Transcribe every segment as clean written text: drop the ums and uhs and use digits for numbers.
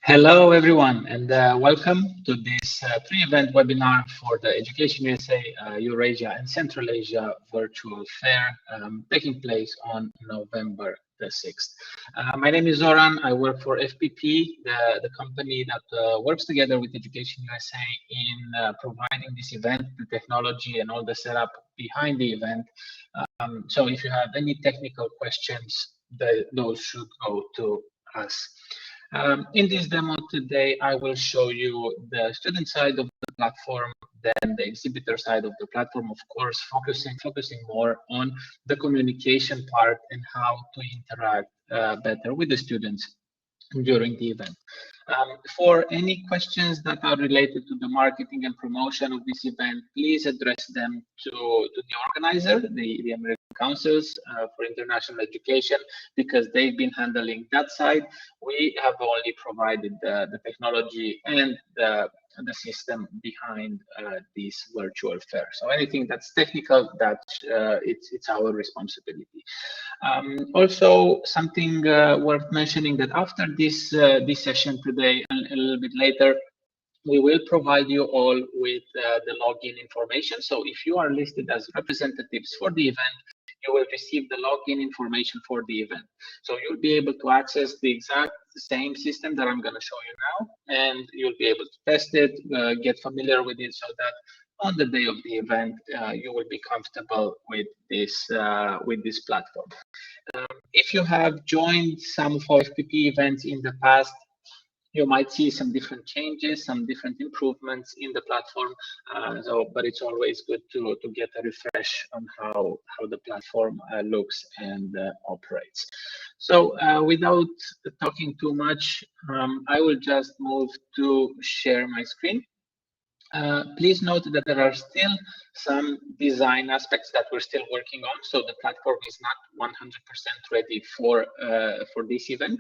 Hello, everyone, and welcome to this pre-event webinar for the Education USA Eurasia and Central Asia virtual fair taking place on November the 6th. My name is Zoran. I work for FPP, the company that works together with Education USA in providing this event, the technology and all the setup behind the event. So if you have any technical questions, those should go to us. In this demo today, I will show you the student side of the platform, then the exhibitor side of the platform, of course, focusing more on the communication part and how to interact better with the students during the event. For any questions that are related to the marketing and promotion of this event, please address them to the organizer, the American Councils for International Education, because they've been handling that side. We have only provided the technology and the system behind this virtual fair. So anything that's technical, it's our responsibility. Also, something worth mentioning that after this session today and a little bit later, we will provide you all with the login information. So if you are listed as representatives for the event, you will receive the login information for the event. So you'll be able to access the exact same system that I'm going to show you now, and you'll be able to test it, get familiar with it, so that on the day of the event, you will be comfortable with this platform. If you have joined some of our FPP events in the past, you might see some different changes, some different improvements in the platform. But it's always good to get a refresh on how the platform looks and operates. So without talking too much, I will just move to share my screen. Please note that there are still some design aspects that we're still working on, so the platform is not 100% ready for this event.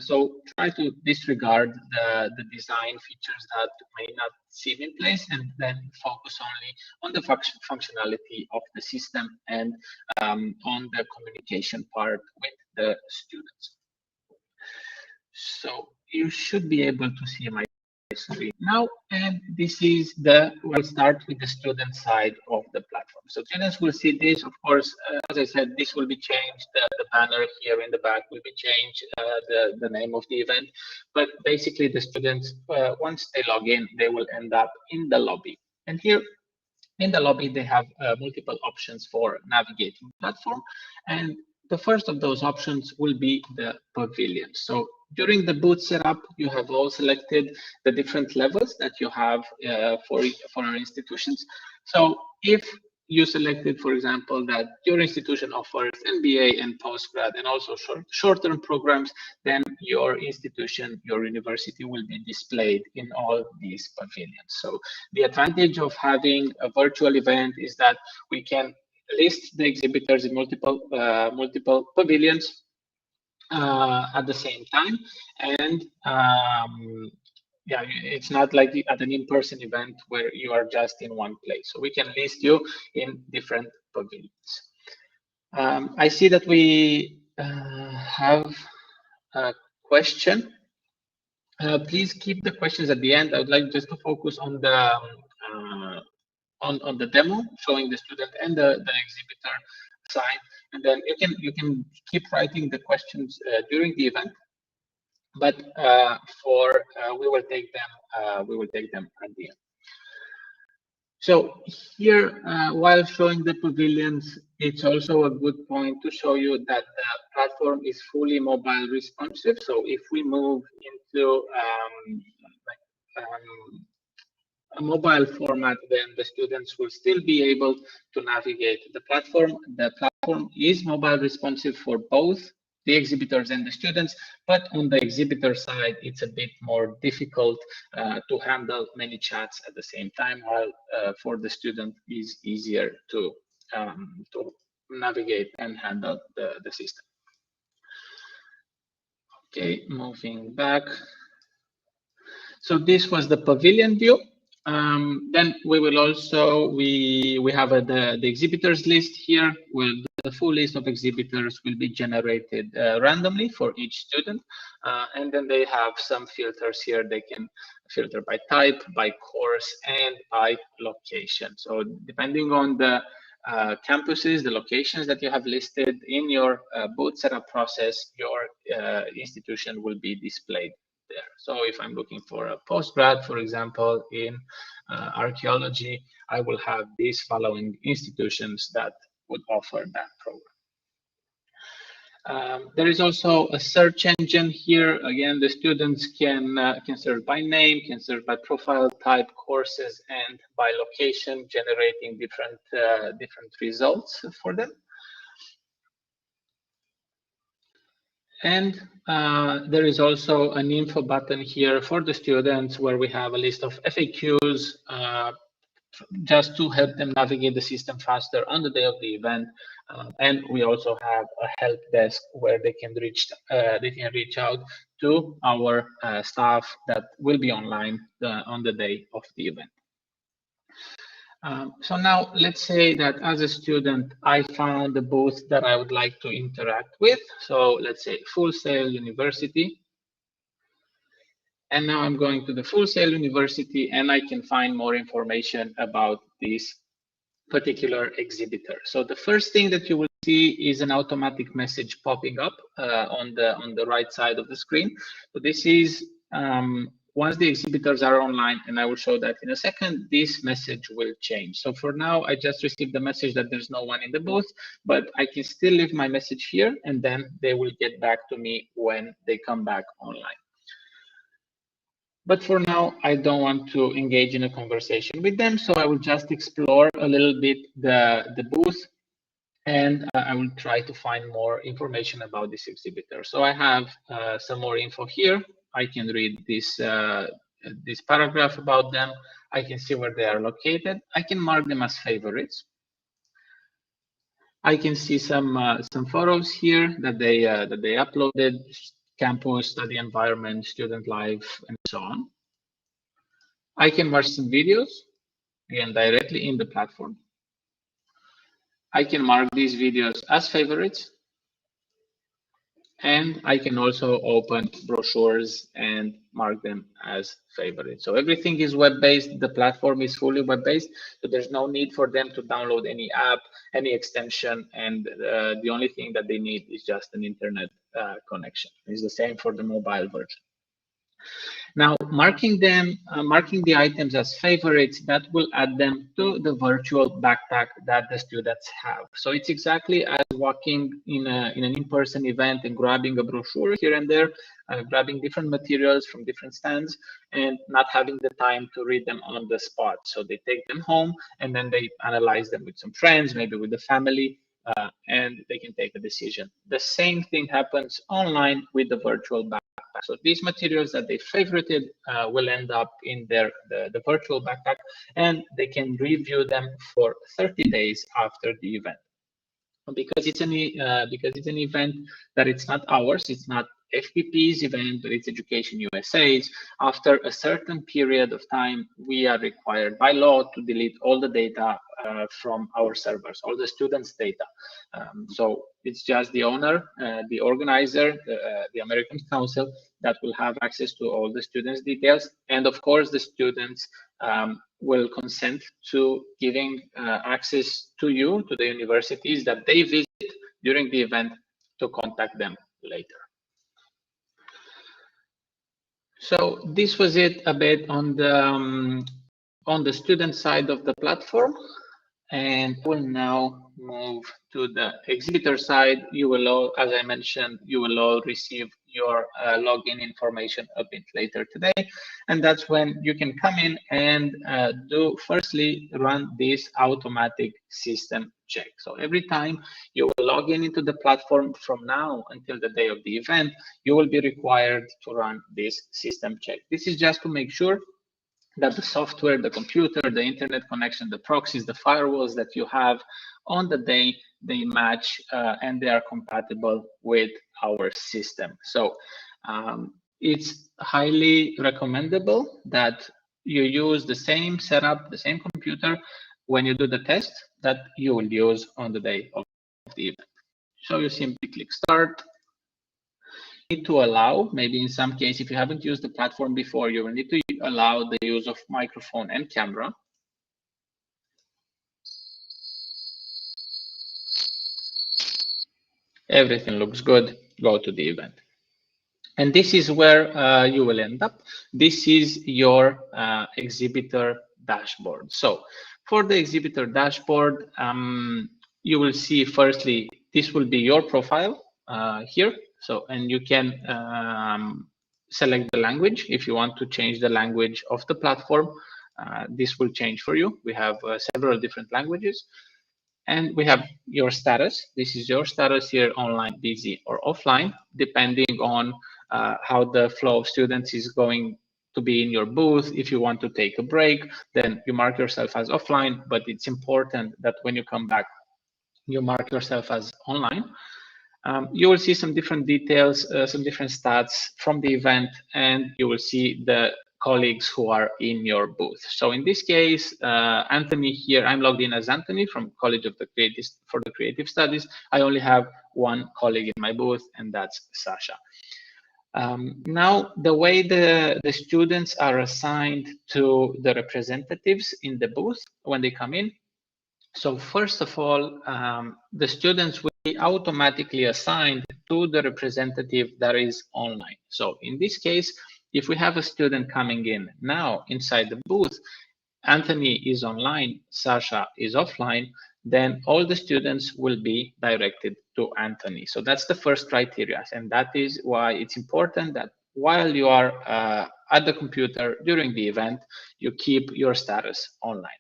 So try to disregard the design features that may not seem in place, and then focus only on the functionality of the system and on the communication part with the students. So you should be able to see my screen now, and this is we'll start with the student side of the platform. So students will see this. Of course, as I said, this will be changed. The banner here in the back will be changed, the name of the event, but basically the students, once they log in, they will end up in the lobby. And here in the lobby, they have multiple options for navigating the platform. And the first of those options will be the pavilion. So during the booth setup, you have all selected the different levels that you have for our institutions. So if you selected, for example, that your institution offers MBA and postgrad and also short-term programs, then your institution, your university will be displayed in all these pavilions. So the advantage of having a virtual event is that we can list the exhibitors in multiple pavilions at the same time, and yeah, it's not like at an in-person event where you are just in one place. So we can list you in different pavilions. I see that we have a question. Please keep the questions at the end. I would like just to focus on the on the demo, showing the student and the exhibitor side, and then you can keep writing the questions during the event. But we will take them at the end. So here, while showing the pavilions, it's also a good point to show you that the platform is fully mobile responsive. So if we move into a mobile format, then the students will still be able to navigate the platform. The platform is mobile responsive for both the exhibitors and the students, but on the exhibitor side, it's a bit more difficult to handle many chats at the same time, while for the student is easier to navigate and handle the system. Okay, moving back. So this was the pavilion view. Then we will also, we have the exhibitors list here, where the full list of exhibitors will be generated randomly for each student. And then they have some filters here. They can filter by type, by course, and by location. So depending on the campuses, the locations that you have listed in your booth setup process, your institution will be displayed there. So if I'm looking for a postgrad, for example, in archaeology, I will have these following institutions that would offer that program. There is also a search engine here. Again, the students can search by name, can search by profile type, courses, and by location, generating different results for them. And there is also an info button here for the students where we have a list of FAQs just to help them navigate the system faster on the day of the event. And we also have a help desk where they can reach out to our staff that will be online on the day of the event. So now let's say that as a student, I found the booth that I would like to interact with. So let's say Full Sail University. And now I'm going to the Full Sail University and I can find more information about this particular exhibitor. So the first thing that you will see is an automatic message popping up on the right side of the screen. So this is once the exhibitors are online, and I will show that in a second, this message will change. So for now, I just received the message that there's no one in the booth, but I can still leave my message here, and then they will get back to me when they come back online. But for now, I don't want to engage in a conversation with them, so I will just explore a little bit the booth, and I will try to find more information about this exhibitor. So I have some more info here. I can read this paragraph about them. I can see where they are located. I can mark them as favorites. I can see some photos here that they uploaded: campus, study environment, student life, and so on. I can watch some videos, again, directly in the platform. I can mark these videos as favorites. And I can also open brochures and mark them as favorites. So everything is web-based. The platform is fully web-based. So there's no need for them to download any app, any extension. And the only thing that they need is just an internet connection. It's the same for the mobile version. Now, marking the items as favorites, that will add them to the virtual backpack that the students have. So it's exactly as walking in an in-person event and grabbing a brochure here and there, grabbing different materials from different stands and not having the time to read them on the spot. So they take them home and then they analyze them with some friends, maybe with the family, and they can take a decision. The same thing happens online with the virtual backpack. So these materials that they favorited will end up in the virtual backpack, and they can review them for 30 days after the event. Because it's an event that it's not ours, it's not FPP's event, but it's Education USA's. After a certain period of time, we are required by law to delete all the data from our servers, all the students' data. So it's just the owner, the organizer, the American Council that will have access to all the students' details. And of course, the students will consent to giving access to you, to the universities that they visit during the event, to contact them later. So this was it a bit on the student side of the platform. And we'll now move to the exhibitor side. You will all, as I mentioned, you will all receive your login information a bit later today. And that's when you can come in and firstly run this automatic system check. So every time you will log into the platform from now until the day of the event, you will be required to run this system check. This is just to make sure that the software, the computer, the internet connection, the proxies, the firewalls that you have on the day, they match and they are compatible with our system. So it's highly recommendable that you use the same setup, the same computer when you do the test that you will use on the day of the event. So you simply click start. Need to allow, maybe in some case, if you haven't used the platform before, you will need to allow the use of microphone and camera. Everything looks good, go to the event. And this is where you will end up. This is your exhibitor dashboard. So for the exhibitor dashboard, you will see firstly, this will be your profile here. So, and you can select the language. If you want to change the language of the platform, this will change for you. We have several different languages. And we have your status. This is your status here, online, busy, or offline, depending on how the flow of students is going to be in your booth. If you want to take a break, then you mark yourself as offline, but it's important that when you come back, you mark yourself as online. You will see some different details, some different stats from the event, and you will see the colleagues who are in your booth. So in this case, Anthony here, I'm logged in as Anthony from College of the Creative Studies. I only have one colleague in my booth, and that's Sasha. Now, the way the students are assigned to the representatives in the booth when they come in. So first of all, the students will be automatically assigned to the representative that is online. So in this case, if we have a student coming in now inside the booth, Anthony is online, Sasha is offline, then all the students will be directed to Anthony. So that's the first criteria. And that is why it's important that while you are at the computer during the event, you keep your status online.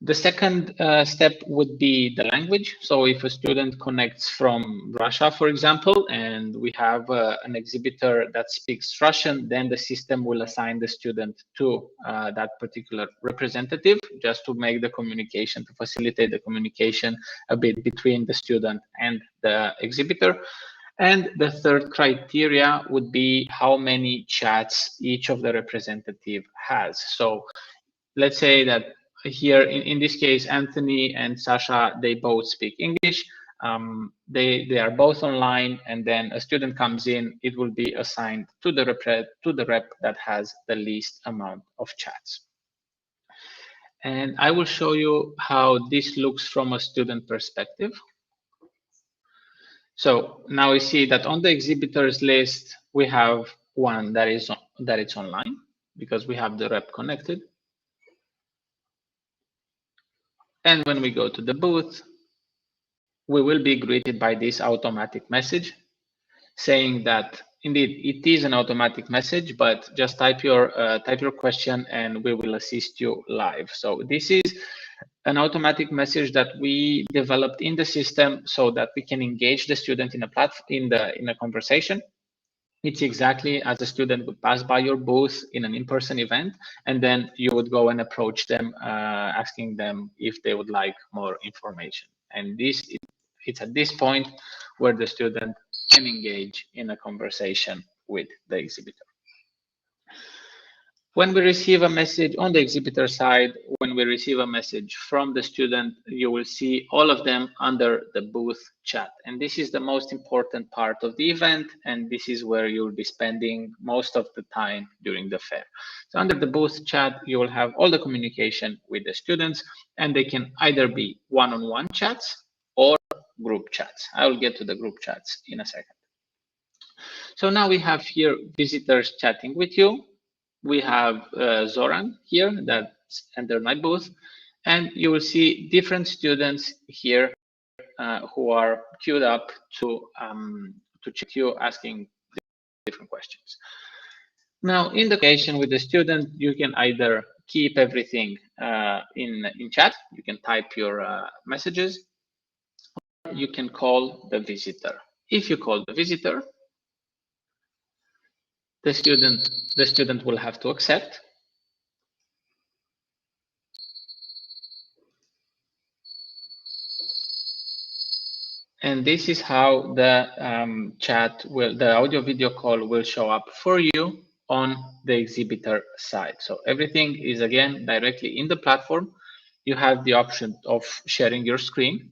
The second step would be the language. So if a student connects from Russia, for example, and we have an exhibitor that speaks Russian, then the system will assign the student to that particular representative, just to make the communication, to facilitate the communication a bit between the student and the exhibitor. And the third criteria would be how many chats each of the representative has. So let's say that here in this case, Anthony and Sasha, they both speak English. They are both online, and then a student comes in, it will be assigned to the rep that has the least amount of chats. And I will show you how this looks from a student perspective. So now we see that on the exhibitors list, we have one that it's online, because we have the rep connected. And when we go to the booth, we will be greeted by this automatic message saying that indeed it is an automatic message, but just type your question and we will assist you live. So this is an automatic message that we developed in the system so that we can engage the student in a in a conversation. It's exactly as a student would pass by your booth in an in-person event, and then you would go and approach them, asking them if they would like more information. And it's at this point where the student can engage in a conversation with the exhibitor. When we receive a message on the exhibitor side, when we receive a message from the student, you will see all of them under the booth chat. And this is the most important part of the event. And this is where you'll be spending most of the time during the fair. So under the booth chat, you will have all the communication with the students, and they can either be one-on-one chats or group chats. I will get to the group chats in a second. So now we have here visitors chatting with you. We have Zoran here that's entered my booth, and you will see different students here who are queued up to check you, asking different questions. Now, in the conversation with the student, you can either keep everything in chat, you can type your messages, or you can call the visitor. If you call the visitor, the student will have to accept. And this is how the the audio video call will show up for you on the exhibitor side. So everything is again directly in the platform. You have the option of sharing your screen,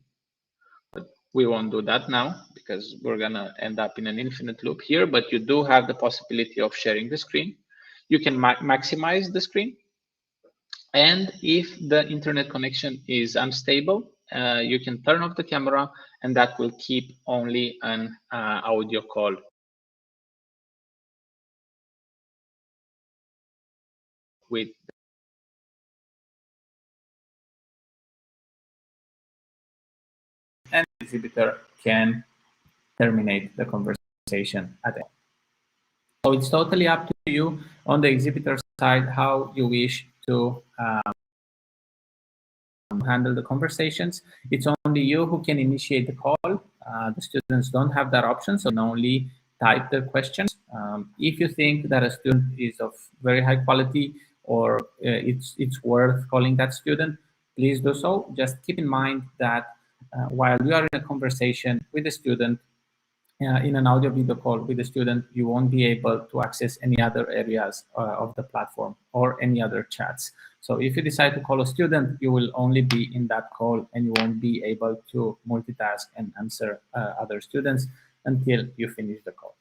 but we won't do that now because we're gonna end up in an infinite loop here, but you do have the possibility of sharing the screen. You can maximize the screen. And if the internet connection is unstable, you can turn off the camera, and that will keep only an audio call with, and the exhibitor can terminate the conversation at all. So it's totally up to you on the exhibitor side how you wish to handle the conversations. It's only you who can initiate the call. The students don't have that option, so they can only type their questions. If you think that a student is of very high quality or it's worth calling that student, please do so. Just keep in mind that while you are in a conversation with the student, in an audio video call with the student, you won't be able to access any other areas of the platform or any other chats. So if you decide to call a student, you will only be in that call and you won't be able to multitask and answer other students until you finish the call.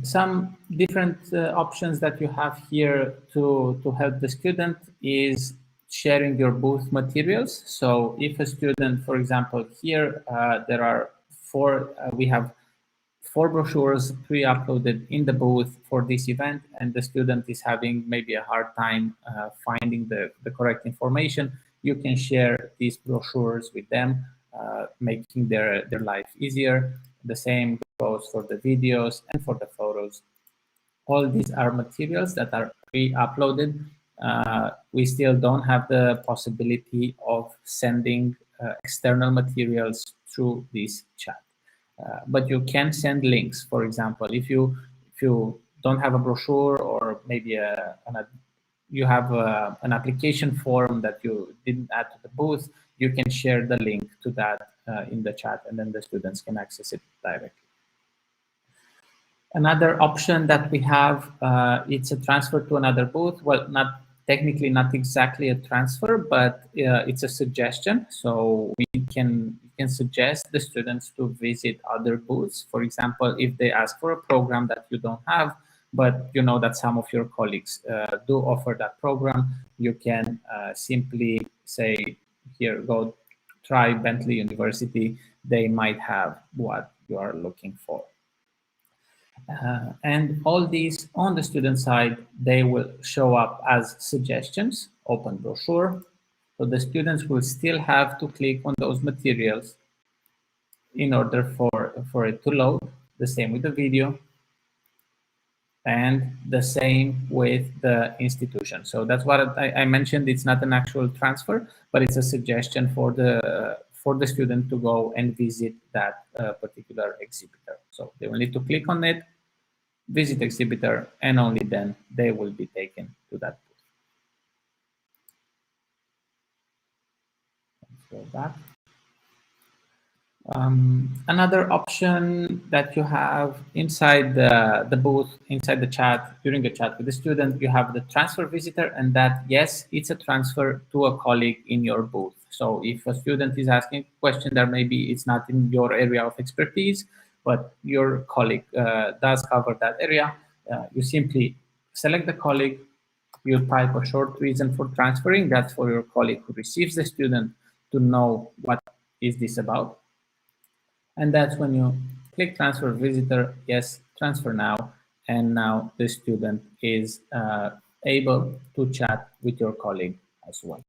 Some different options that you have here to help the student is sharing your booth materials. So if a student, for example, here there are we have 4 brochures pre-uploaded in the booth for this event, and the student is having maybe a hard time finding the correct information, you can share these brochures with them, making their life easier. The same goes for the videos and for the photos. All these are materials that are pre-uploaded. We still don't have the possibility of sending external materials through this chat. But you can send links. For example, if you don't have a brochure, or maybe you have an application form that you didn't add to the booth, you can share the link to that in the chat, and then the students can access it directly. Another option that we have, it's a transfer to another booth. Well, not technically, not exactly a transfer, but it's a suggestion. So we can suggest the students to visit other booths. For example, if they ask for a program that you don't have, but you know that some of your colleagues do offer that program, you can simply say, here, go try Bentley University. They might have what you are looking for. And all these on the student side, they will show up as suggestions, open brochure. So the students will still have to click on those materials in order for it to load. The same with the video, and the same with the institution. So that's what I mentioned. It's not an actual transfer, but it's a suggestion for the student to go and visit that particular exhibitor. So they will need to click on it, visit exhibitor, and only then they will be taken to that booth. Let's go back. Another option that you have inside the booth, inside the chat, during the chat with the student, you have the transfer visitor, and that, yes, it's a transfer to a colleague in your booth. So if a student is asking a question that maybe it's not in your area of expertise, but your colleague does cover that area, you simply select the colleague, you type a short reason for transferring. That's for your colleague who receives the student to know what is this about. And that's when you click transfer visitor, yes, transfer now. And now the student is able to chat with your colleague as well.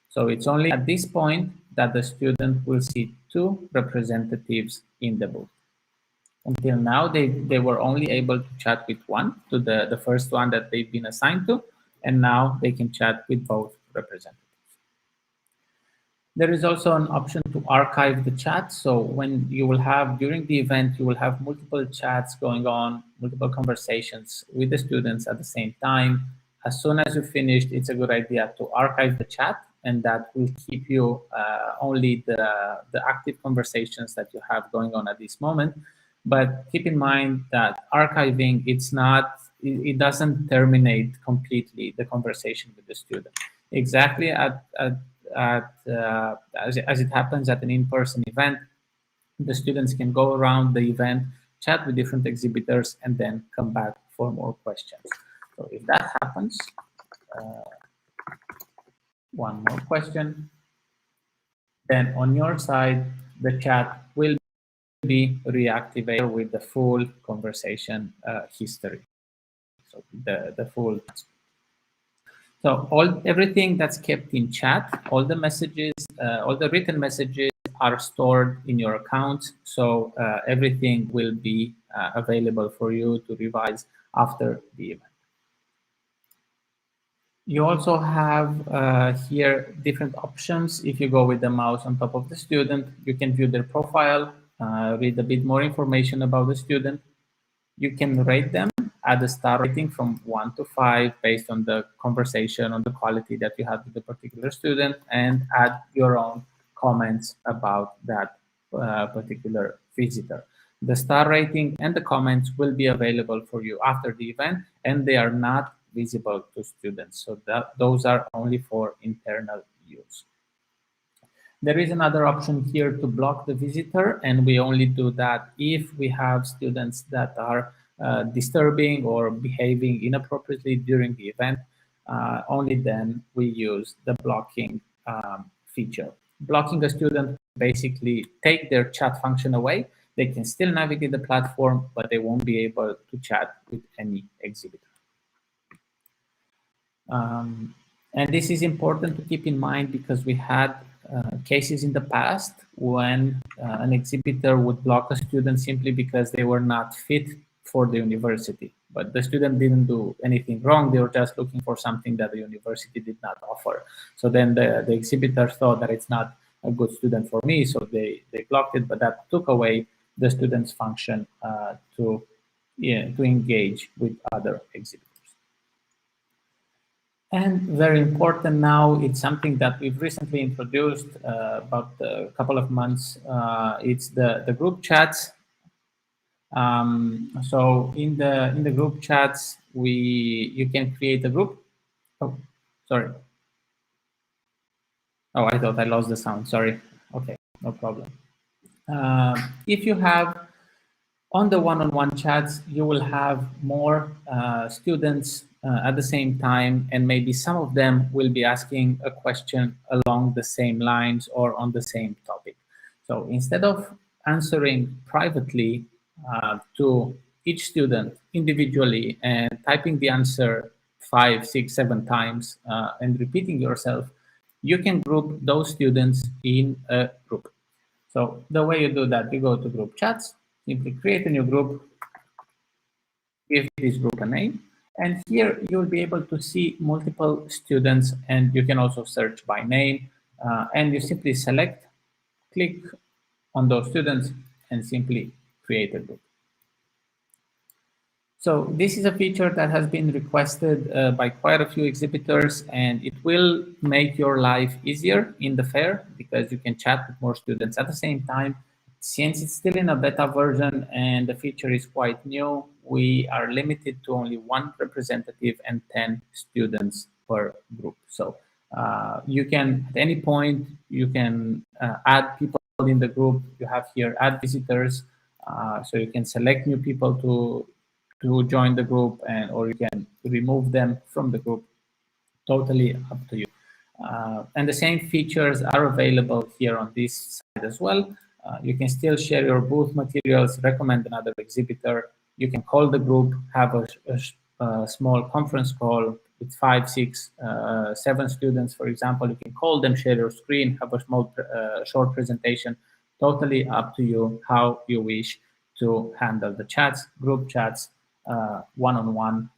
So it's only at this point that the student will see two representatives in the booth. Until now, they were only able to chat with one, to the first one that they've been assigned to, and now they can chat with both representatives. There is also an option to archive the chat. So when you will have, during the event, you will have multiple chats going on, multiple conversations with the students at the same time. As soon as you finished, it's a good idea to archive the chat, and that will keep you only the active conversations that you have going on at this moment. But keep in mind that archiving, it doesn't terminate completely the conversation with the student. Exactly as it happens at an in-person event, the students can go around the event, chat with different exhibitors, and then come back for more questions. So if that happens, one more question, then on your side, the chat will be reactivated with the full conversation history. So the full. So everything that's kept in chat, all the messages, all the written messages are stored in your account. So everything will be available for you to revise after the event. You also have here different options. If you go with the mouse on top of the student, you can view their profile, read a bit more information about the student. You can rate them, add a star rating from 1 to 5 based on the conversation, on the quality that you had with the particular student, and add your own comments about that particular visitor. The star rating and the comments will be available for you after the event, and they are not visible to students. So those are only for internal use. There is another option here to block the visitor, and we only do that if we have students that are disturbing or behaving inappropriately during the event. Only then we use the blocking feature. Blocking a student basically take their chat function away. They can still navigate the platform, but they won't be able to chat with any exhibitor. And this is important to keep in mind because we had cases in the past when an exhibitor would block a student simply because they were not fit for the university. But the student didn't do anything wrong. They were just looking for something that the university did not offer. So then the exhibitor thought that it's not a good student for me, so they blocked it, but that took away the student's function to engage with other exhibitors. And very important now, it's something that we've recently introduced about a couple of months. It's the group chats. So in the group chats, you can create a group. Oh, sorry. Oh, I thought I lost the sound. Sorry. Okay, no problem. If you have on the one-on-one chats, you will have more students at the same time, and maybe some of them will be asking a question along the same lines or on the same topic. So instead of answering privately to each student individually and typing the answer 5, 6, 7 times and repeating yourself, you can group those students in a group. So the way you do that, you go to group chats, simply create a new group, give this group a name, and here you'll be able to see multiple students, and you can also search by name, and you simply select, click on those students, and simply create a group. So this is a feature that has been requested by quite a few exhibitors, and it will make your life easier in the fair because you can chat with more students at the same time. Since it's still in a beta version and the feature is quite new, we are limited to only 1 representative and 10 students per group. So you can, at any point, you can add people in the group. You have here add visitors, so you can select new people to join the group, and or you can remove them from the group. Totally up to you. And the same features are available here on this side as well. You can still share your booth materials, recommend another exhibitor. You can call the group, have a small conference call with 5, 6, 7 students, for example. You can call them, share your screen, have a small short presentation. Totally up to you how you wish to handle the chats, group chats, one-on-one.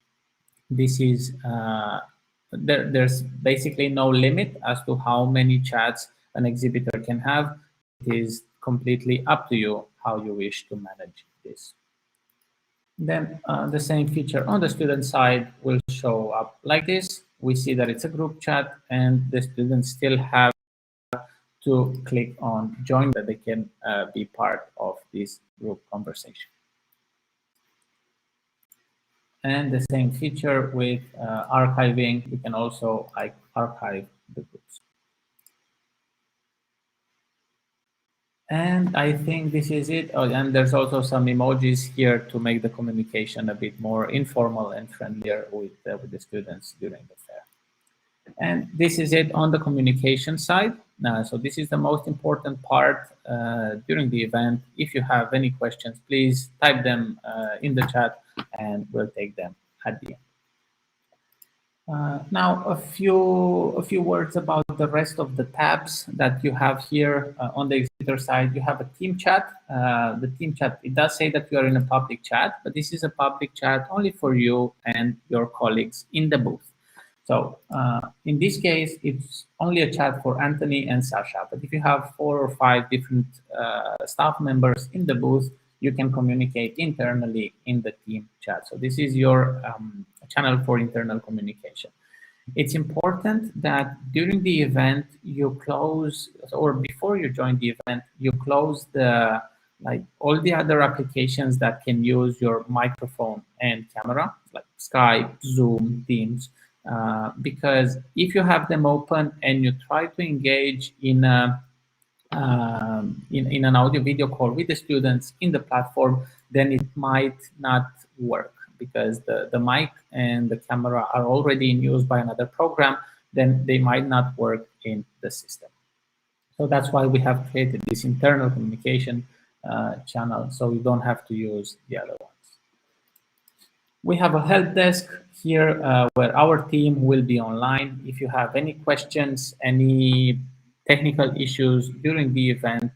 This is there's basically no limit as to how many chats an exhibitor can have. It is completely up to you how you wish to manage this. Then the same feature on the student side will show up like this. We see that it's a group chat, and the students still have to click on join that they can be part of this group conversation. And the same feature with archiving, you can also archive the groups. And I think this is it. Oh, and there's also some emojis here to make the communication a bit more informal and friendlier with the students during the fair. And this is it on the communication side. So this is the most important part during the event. If you have any questions, please type them in the chat and we'll take them at the end. Now, a few words about the rest of the tabs that you have here on the exhibitor side. You have a team chat. The team chat, it does say that you are in a public chat, but this is a public chat only for you and your colleagues in the booth. So in this case, it's only a chat for Anthony and Sasha. But if you have 4 or 5 different staff members in the booth, you can communicate internally in the team chat. So this is your channel for internal communication. It's important that during the event you close, or before you join the event, you close the all the other applications that can use your microphone and camera, like Skype, Zoom, Teams, because if you have them open and you try to engage in a in an audio video call with the students in the platform, then it might not work because the mic and the camera are already in use by another program, then they might not work in the system. So that's why we have created this internal communication channel, so you don't have to use the other ones. We have a help desk here where our team will be online. If you have any questions, any technical issues during the event,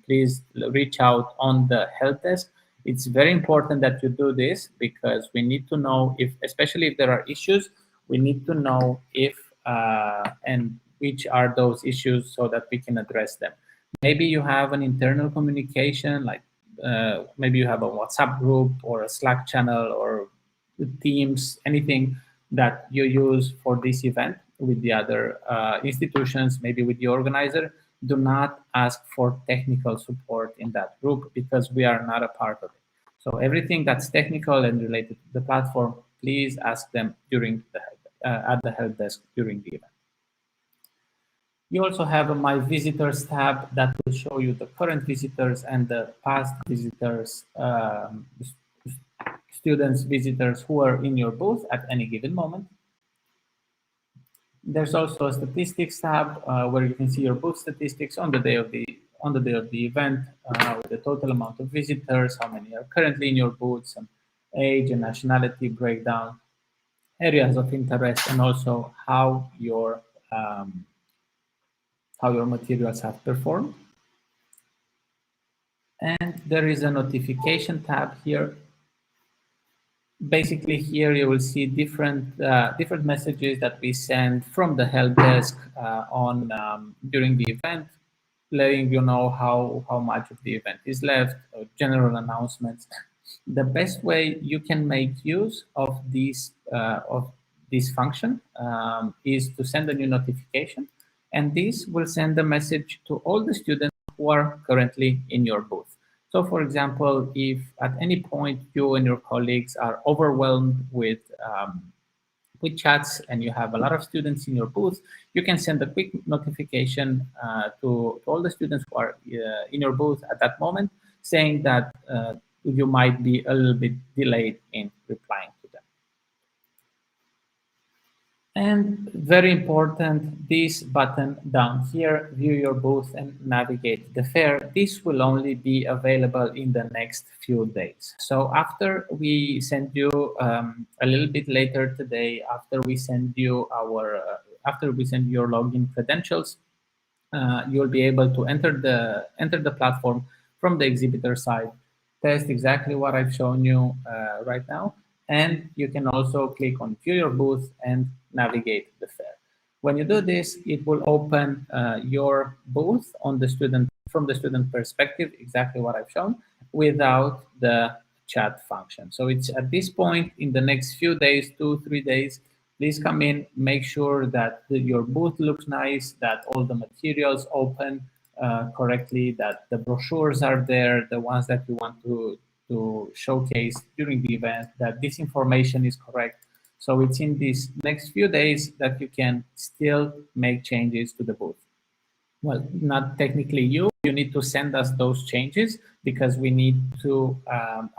please reach out on the help desk. It's very important that you do this because we need to know if, especially if there are issues, we need to know if and which are those issues so that we can address them. Maybe you have an internal communication, like maybe you have a WhatsApp group or a Slack channel or Teams, anything that you use for this event with the other institutions, maybe with the organizer. Do not ask for technical support in that group because we are not a part of it. So everything that's technical and related to the platform, please ask them during the at the help desk during the event. You also have a My Visitors tab that will show you the current visitors and the past visitors, students, visitors who are in your booth at any given moment. There's also a statistics tab where you can see your booth statistics on the day of the on the day of the event, with the total amount of visitors, how many are currently in your booth, some age and nationality breakdown, areas of interest, and also how your materials have performed. And there is a notification tab here. Basically, here you will see different messages that we send from the help desk during the event, letting you know how much of the event is left, general announcements. The best way you can make use of this function is to send a new notification, and this will send a message to all the students who are currently in your booth. So, for example, if at any point you and your colleagues are overwhelmed with chats and you have a lot of students in your booth, you can send a quick notification to all the students who are in your booth at that moment, saying that you might be a little bit delayed in replying to them. And very important, this button down here, view your booth and navigate the fair. This will only be available in the next few days. So after we send you a little bit later today, after we send you your login credentials, you'll be able to enter the platform from the exhibitor side, test exactly what I've shown you right now, and you can also click on view your booth and navigate the fair. When you do this, it will open your booth from the student perspective, exactly what I've shown, without the chat function. So it's at this point in the next few days, 2-3 days, please come in, make sure that your booth looks nice, that all the materials open correctly, that the brochures are there, the ones that you want to showcase during the event, that this information is correct. So it's in these next few days that you can still make changes to the booth. Well, not technically you need to send us those changes because we need to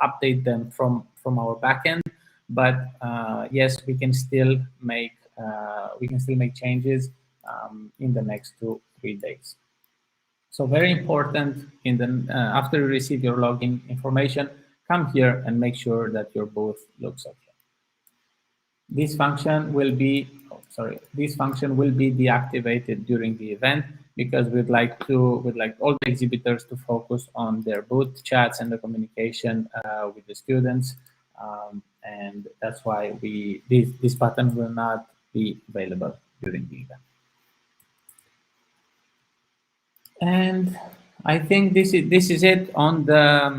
update them from our backend. But yes, we can still make changes in the next 2-3 days. So very important, after you receive your login information, come here and make sure that your booth looks okay. This function will be deactivated during the event because we'd like all the exhibitors to focus on their booth chats and the communication with the students, and that's why this button will not be available during the event. And I think this is it on the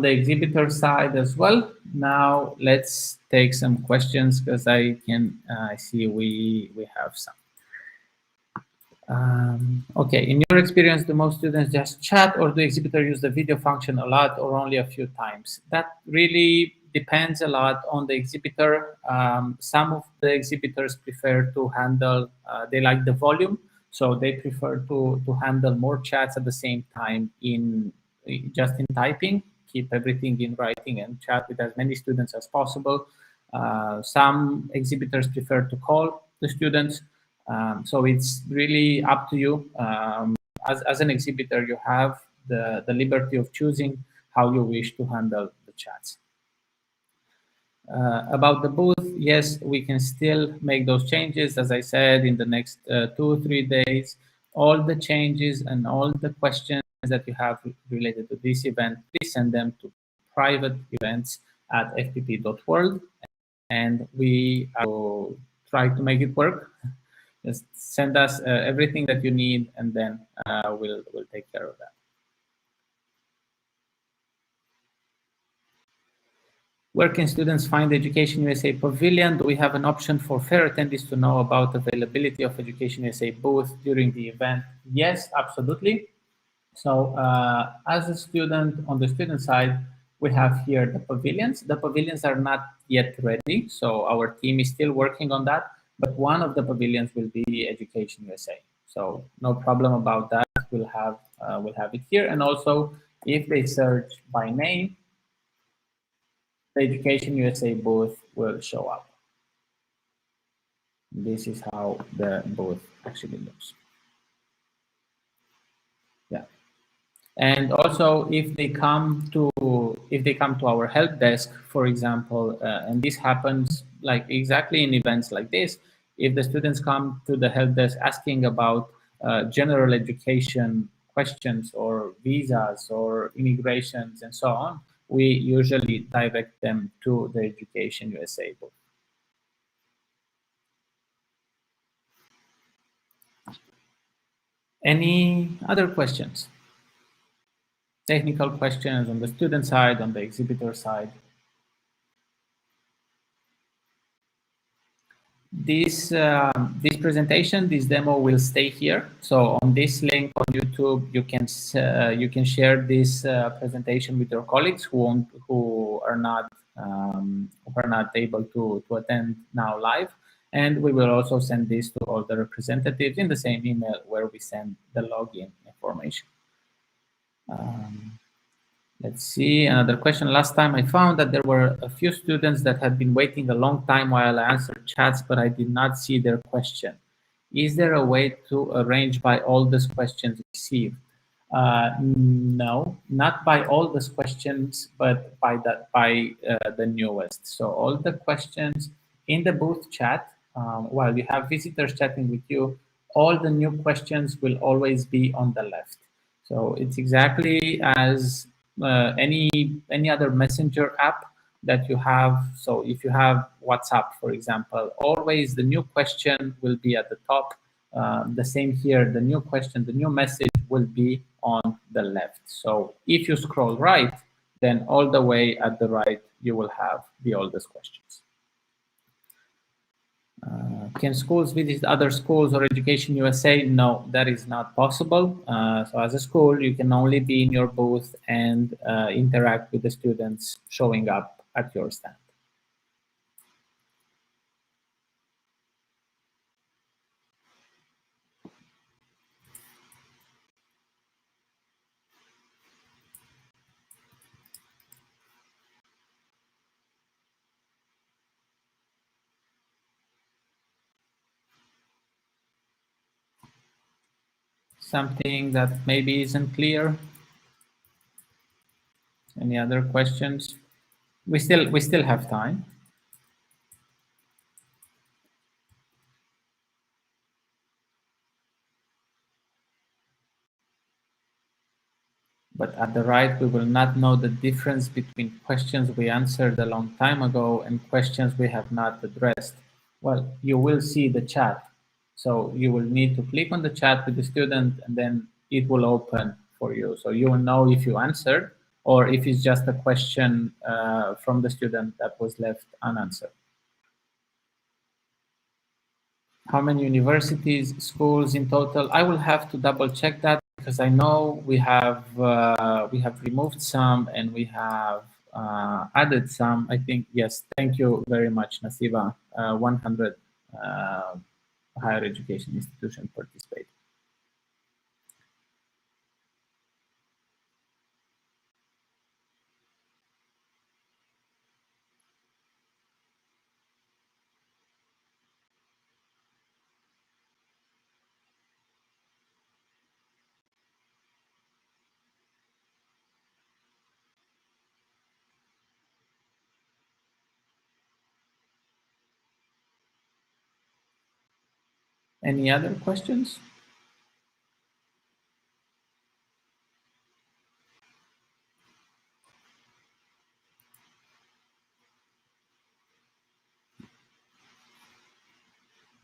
exhibitor side as well. Now let's take some questions because I see we have some. Okay, in your experience, do most students just chat, or do exhibitor use the video function a lot or only a few times? That really depends a lot on the exhibitor. Some of the exhibitors prefer to handle, they like the volume, so they prefer to handle more chats at the same time just in typing, keep everything in writing and chat with as many students as possible. Some exhibitors prefer to call the students. So it's really up to you. As an exhibitor, you have the liberty of choosing how you wish to handle the chats. About the booth, yes, we can still make those changes. As I said, in the next 2-3 days, all the changes and all the questions that you have related to this event, please send them to private.events@fpp.world, and we will try to make it work. Just send us everything that you need, and then we'll take care of that. Where can students find the Education USA Pavilion? Do we have an option for fair attendees to know about availability of Education USA booth during the event? Yes, absolutely. So as a student, on the student side, we have here the pavilions. The pavilions are not yet ready, so our team is still working on that. But one of the pavilions will be Education USA. So no problem about that. We'll have it here. And also, if they search by name, the Education USA booth will show up. This is how the booth actually looks. And also, if they come to our help desk, for example, and this happens like exactly in events like this, if the students come to the help desk asking about general education questions or visas or immigrations and so on, we usually direct them to the Education USA book. Any other questions? Technical questions on the student side, on the exhibitor side? This presentation, this demo will stay here. So on this link on YouTube, you can share this presentation with your colleagues who are not able to attend now live. And we will also send this to all the representatives in the same email where we send the login information. Let's see, another question. Last time I found that there were a few students that had been waiting a long time while I answered chats, but I did not see their question. Is there a way to arrange by all these questions received? No, not by all these questions, but by the newest. So all the questions in the booth chat, while you have visitors chatting with you, all the new questions will always be on the left. So it's exactly as any other messenger app that you have. So if you have WhatsApp, for example, always the new question will be at the top. The same here, the new question, the new message will be on the left. So if you scroll right, then all the way at the right, you will have the oldest questions. Can schools visit other schools or Education USA? No, that is not possible. So as a school, you can only be in your booth and interact with the students showing up at your stand. Something that maybe isn't clear? Any other questions? We still have time. But at the right, we will not know the difference between questions we answered a long time ago and questions we have not addressed. Well, you will see the chat. So you will need to click on the chat with the student, and then it will open for you. So you will know if you answered or if it's just a question from the student that was left unanswered. How many universities, schools in total? I will have to double check that because I know we have removed some and we have added some. I think, yes, thank you very much, Nasiba. 100 higher education institutions participate. Any other questions?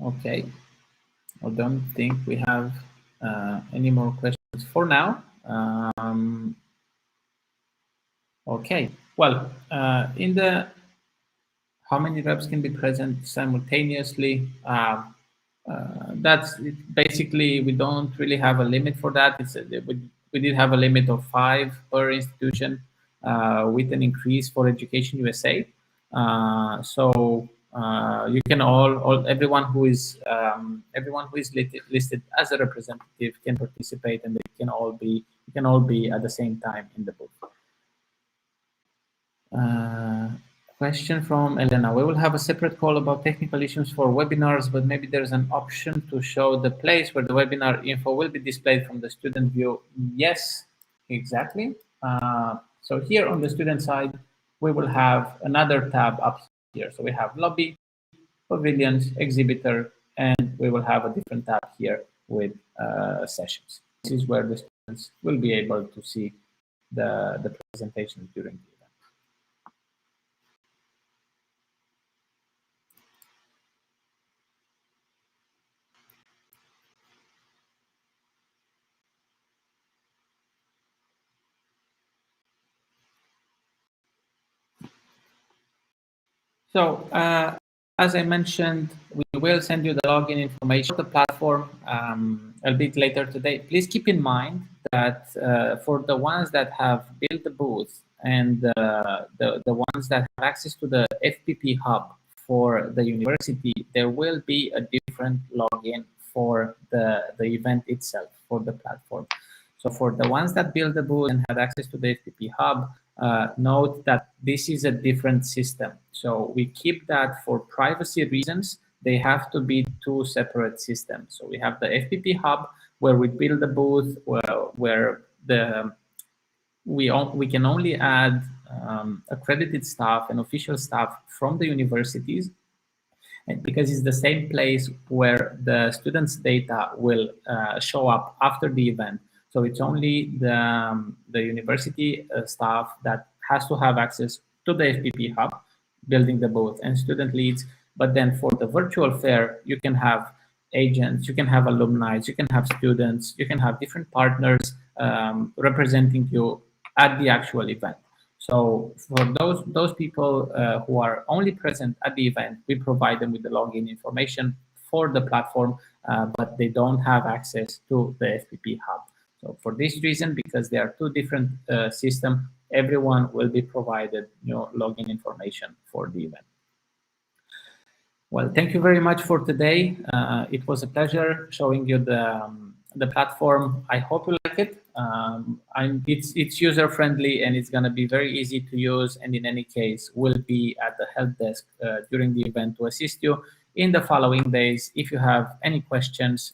Okay, I don't think we have any more questions for now. Okay, well, in the how many reps can be present simultaneously? That's basically, we don't really have a limit for that. We did have a limit of 5 per institution with an increase for Education USA. So you can everyone who is listed as a representative can participate, and they can all be at the same time in the booth. Question from Elena. We will have a separate call about technical issues for webinars, but maybe there's an option to show the place where the webinar info will be displayed from the student view. Yes, exactly. So here on the student side, we will have another tab up here. So we have lobby, pavilions, exhibitor, and we will have a different tab here with sessions. This is where the students will be able to see the presentations during the event. So as I mentioned, we will send you the login information for the platform a bit later today. Please keep in mind that for the ones that have built the booth and the ones that have access to the FPP hub for the university, there will be a different login for the event itself, for the platform. So for the ones that build the booth and had access to the FPP hub, note that this is a different system. So we keep that for privacy reasons. They have to be two separate systems. So we have the FPP hub where we build the booth, where we can only add accredited staff and official staff from the universities, and because it's the same place where the students' data will show up after the event. So it's only the university staff that has to have access to the FPP hub, building the booth, and student leads. But then for the virtual fair, you can have agents, you can have alumni, you can have students, you can have different partners representing you at the actual event. So for those people who are only present at the event, we provide them with the login information for the platform, but they don't have access to the FPP hub. So for this reason, because they are two different systems, everyone will be provided login information for the event. Well, thank you very much for today. It was a pleasure showing you the platform. I hope you like it. It's user friendly and it's going to be very easy to use. And in any case, we'll be at the help desk during the event to assist you in the following days. If you have any questions,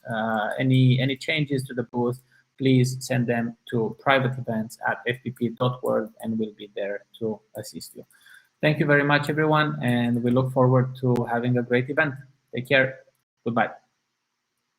any changes to the booth, please send them to privateevents@fpp.world and we'll be there to assist you. Thank you very much, everyone, and we look forward to having a great event. Take care. Goodbye.